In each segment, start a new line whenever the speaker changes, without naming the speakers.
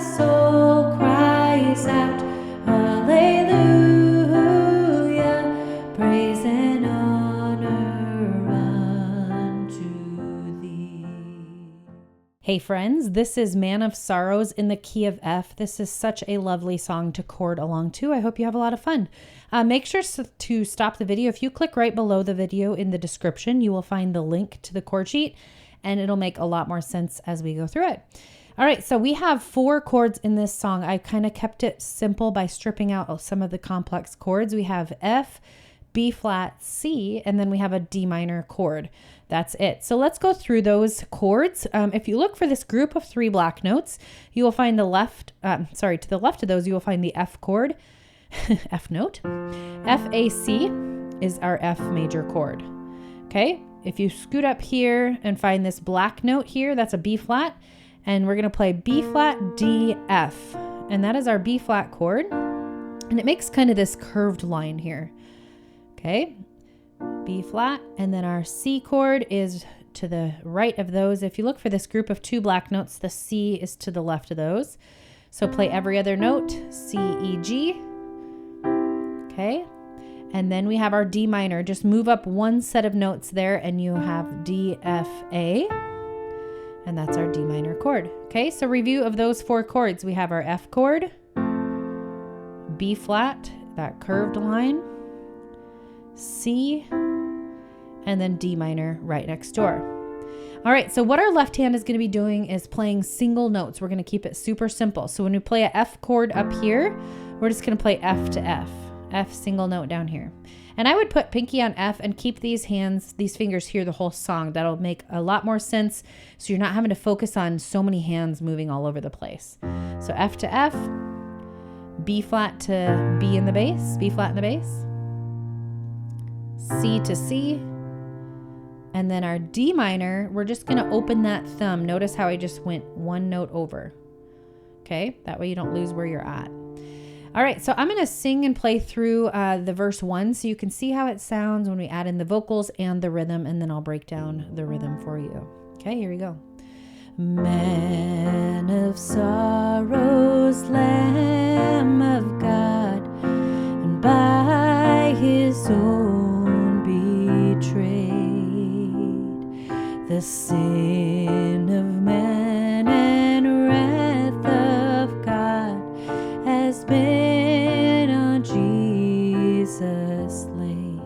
soul cries out, hallelujah, praise and honor unto thee. Hey friends, this is Man of Sorrows in the key of F. This is such a lovely song to chord along to. I hope you have a lot of fun. Make sure to stop the video. If you click right below the video in the description, you will find the link to the chord sheet, and it'll make a lot more sense as we go through it. All right, so we have 4 chords in this song. I kind of kept it simple by stripping out some of the complex chords. We have F, B flat, C, and then we have a D minor chord. That's it. So let's go through those chords. If you look for this group of 3 black notes, you will find to the left of those, you will find the F chord, F note. F, A, C is our F major chord. Okay, if you scoot up here and find this black note here, that's a B flat, and we're going to play B flat, D, F, and that is our B flat chord, and it makes kind of this curved line here. Okay, B flat, and then our C chord is to the right of those. If you look for this group of 2 black notes, the C is to the left of those. So play every other note, C, E, G. Okay, and then we have our D minor. Just move up one set of notes there and you have D, F, A, and that's our D minor chord. Okay, so review of those 4 chords. We have our F chord, B flat, that curved line, C, and then D minor right next door. All right, so what our left hand is going to be doing is playing single notes. We're going to keep it super simple. So when we play a F chord up here, we're just going to play F to F, F single note down here. And I would put pinky on F and keep these fingers here the whole song. That'll make a lot more sense, so you're not having to focus on so many hands moving all over the place. So F to F, B flat to B in the bass, B flat in the bass, C to C, and then our D minor, we're just going to open that thumb. Notice how I just went one note over. Okay, that way you don't lose where you're at. All right, so I'm going to sing and play through the verse 1 so you can see how it sounds when we add in the vocals and the rhythm, and then I'll break down the rhythm for you. Okay, here we go. Man of sorrows, Lamb of God, and by his own betrayed, the sin of man and wrath of God has been on Jesus laid.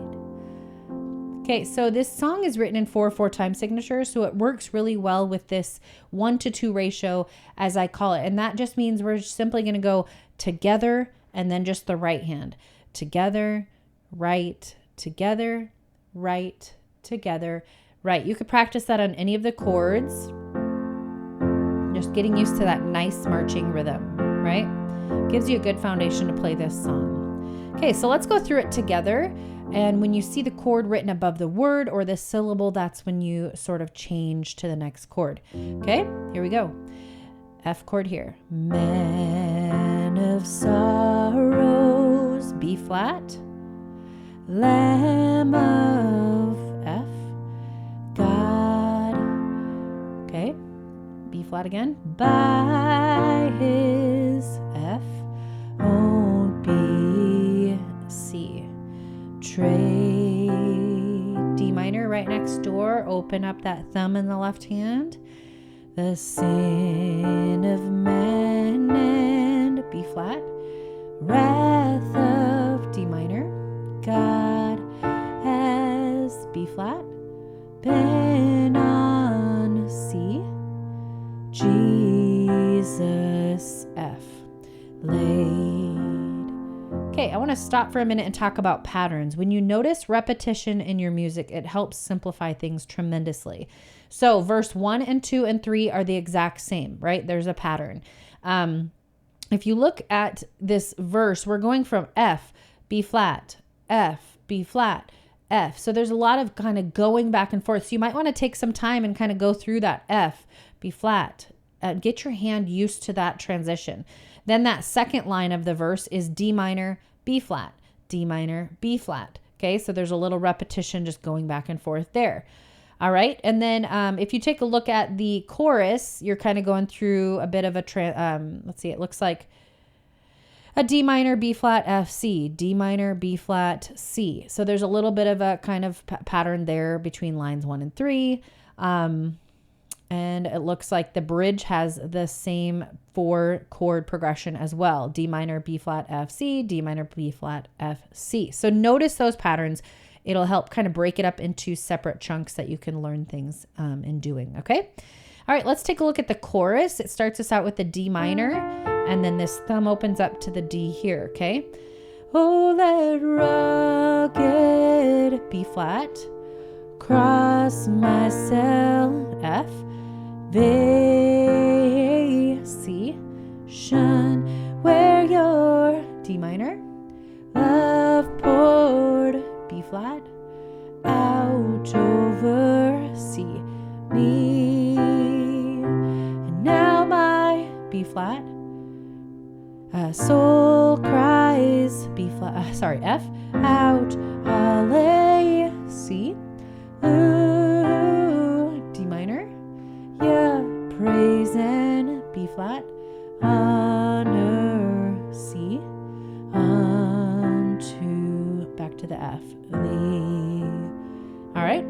Okay, so this song is written in 4/4 time signature, so it works really well with this 1-to-2 ratio, as I call it. And that just means we're simply going to go together and then just the right hand. Together, right, together, right, together, right. You could practice that on any of the chords. Just getting used to that nice marching rhythm, right? Gives you a good foundation to play this song. Okay, so let's go through it together. And when you see the chord written above the word or the syllable, that's when you sort of change to the next chord. Okay, here we go. F chord here. Man of sorrows, B flat. Lamb of F, God. Okay, B flat again. By his F, own B, C. Trade, D minor right next door. Open up that thumb in the left hand. The sin of man and B flat. Wrath of D minor. God has B flat. Been on C. Jesus F laid. Okay, I want to stop for a minute and talk about patterns. When you notice repetition in your music, it helps simplify things tremendously. So verse 1 and 2 and 3 are the exact same, right? There's a pattern. If you look at this verse, we're going from F, B flat, F, B flat, F. So there's a lot of kind of going back and forth. So you might want to take some time and kind of go through that F, B flat, get your hand used to that transition. Then that second line of the verse is D minor, B flat, D minor, B flat. Okay, so there's a little repetition just going back and forth there. All right. And then if you take a look at the chorus, you're kind of going through a bit of a, let's see, it looks like a D minor, B flat, F, C, D minor, B flat, C. So there's a little bit of a kind of pattern there between lines 1 and 3. And it looks like the bridge has the same 4 chord progression as well. D minor, B flat, F, C, D minor, B flat, F, C. So notice those patterns. It'll help kind of break it up into separate chunks that you can learn things in doing, okay? All right, let's take a look at the chorus. It starts us out with the D minor, and then this thumb opens up to the D here, okay? Oh, let rugged B flat cross myself, F, C, shun where your D minor, love poured, B flat, out over C, me, and now my B flat, soul cries, B flat, F, out, A, C, ooh, D minor, yeah, praise and B flat, honor, C, back to the F. All right.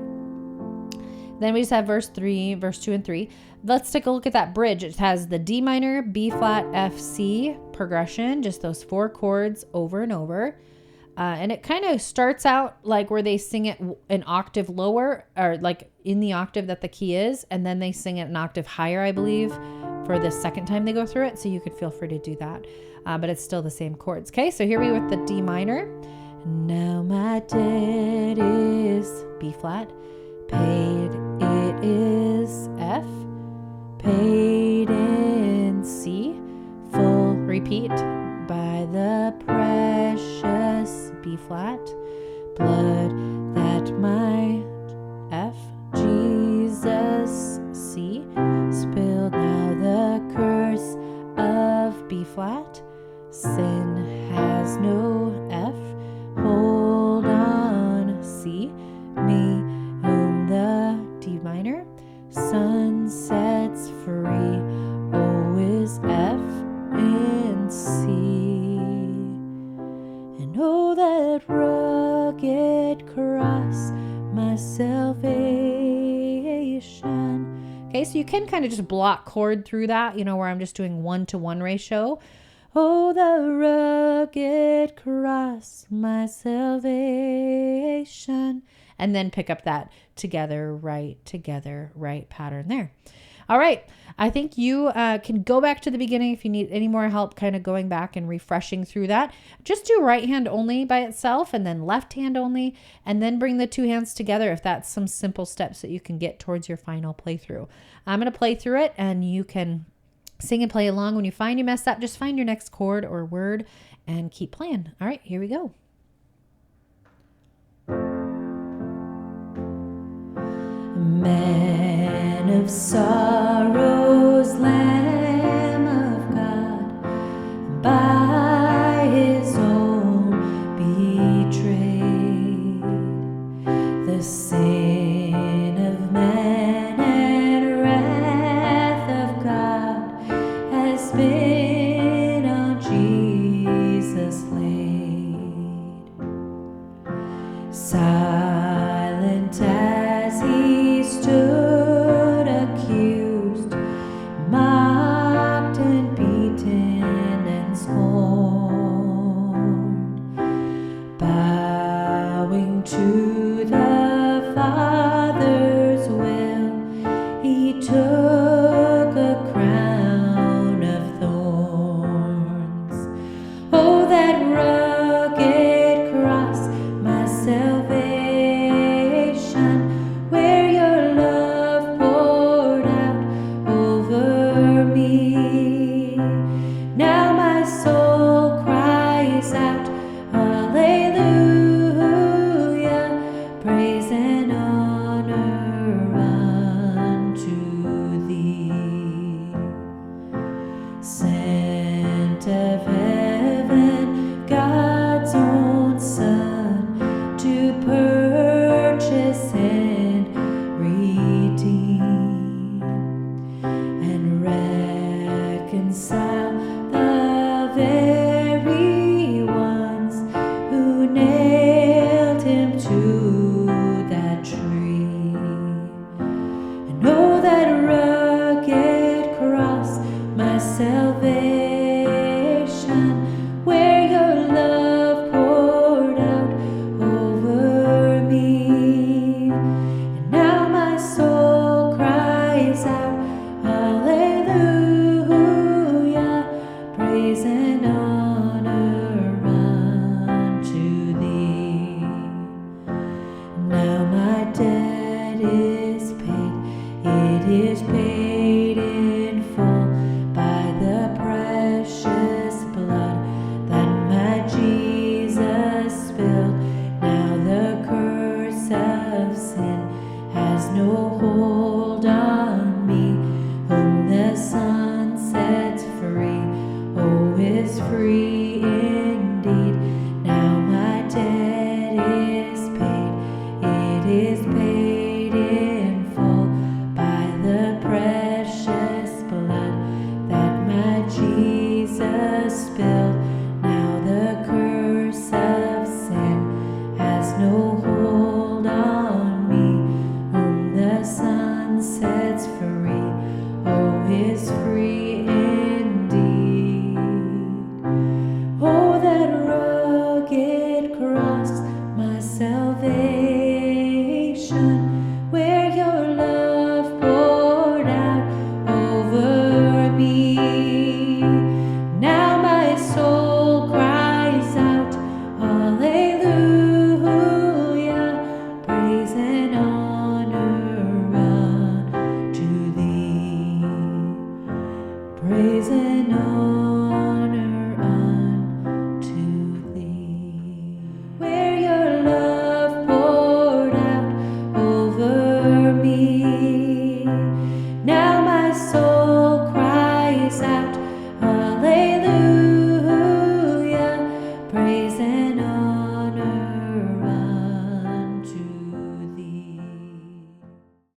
Then we just have verse 2 and 3. Let's take a look at that bridge. It has the D minor, B flat, F, C progression, just those 4 chords over and over. And it kind of starts out like where they sing it an octave lower, or like in the octave that the key is, and then they sing it an octave higher, I believe, for the second time they go through it. So you could feel free to do that. But it's still the same chords. Okay, so here we with the D minor. Now my debt is B flat, paid it is F, paid in C, full repeat by the precious B flat, blood that my F, Jesus C, spilled now the curse of B flat, sin has no F, hold on, C, me, whom the D minor, sun sets free, O is F and C. And oh, that rugged cross, my salvation. Okay, so you can kind of just block chord through that, you know, where I'm just doing 1-to-1 ratio. Oh, the rugged cross, my salvation. And then pick up that together, right pattern there. All right. I think you can go back to the beginning if you need any more help kind of going back and refreshing through that. Just do right hand only by itself and then left hand only, and then bring the 2 hands together if that's some simple steps that you can get towards your final playthrough. I'm going to play through it and you can sing and play along. When you find you mess up, just find your next chord or word and keep playing. All right, here we go. Man of sorrows, Lamb of God, by his own betrayed, the sin of man and wrath of God has been on Jesus laid. Silent as he stood accused, mocked and beaten and scorned, bowing to the Father's will, he took a crown of thorns. Oh, that rugged cross, my salvation, where your love poured out over me. Now my soul cries out, hallelujah, praise and honor unto thee. Sent of heaven, God's own Son, to purchase and redeem salvation, where your love poured out over me. And now my soul cries out, hallelujah, praise and honor unto thee. Now my debt is paid, it is paid in full by the precious blood that my Jesus spilled. Now the curse of sin has no hold on me. Whom the Son sets free, oh, is free indeed. Now my debt is paid, it is paid in full by the precious blood that my Jesus spilled. Now the curse of sin has no hold on me. Whom the Son sets free, oh, is free indeed. Oh, that rugged cross, my salvation, where your love poured out over me. Now my soul cries out, hallelujah, praise and honor unto thee. Praise and honor